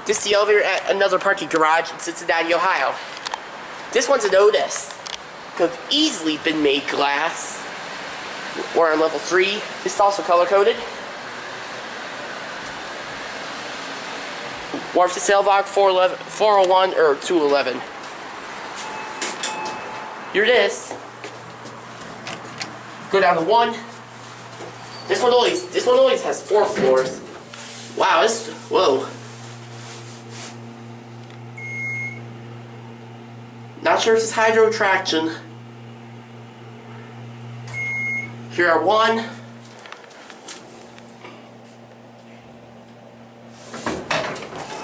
This is the elevator at another parking garage in Cincinnati, Ohio. This one's an OTIS. Could have easily been made glass. We're on level 3. This is also color-coded. Warp to Sailbox 401 or 211. Here it is. Go down to 1. This one always has 4 floors. Wow, whoa. Not sure if it's hydro traction. Here are 1.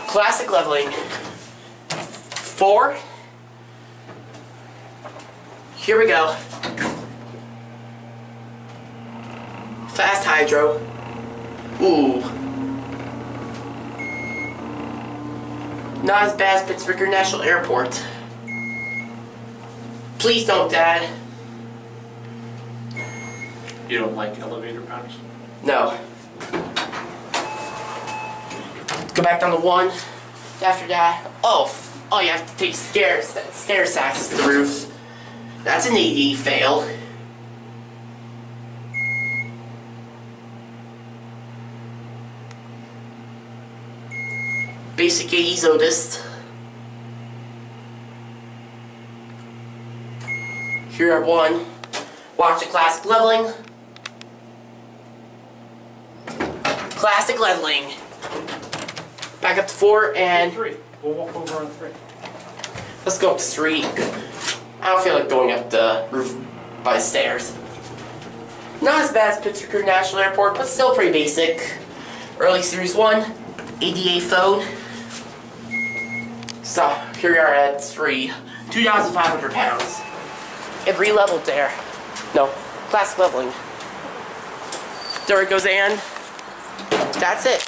Classic leveling. 4. Here we go. Fast hydro. Ooh. Not as bad as Pittsburgh International Airport. Please don't, Dad. You don't like elevator patterns? No. Go back down to 1. After that, oh, you have to take stair access to the roof. That's an AD fail. Basic AD's OTIS. Here at 1. Watch the classic leveling. Classic leveling. Back up to 4 and 3. We'll walk over on 3. Let's go up to 3. I don't feel like going up the roof by the stairs. Not as bad as Pittsburgh International Airport, but still pretty basic. Early Series 1, ADA phone. So, here we are at 3. 2,500 pounds. It re-leveled there. No, classic leveling. There it goes, and that's it.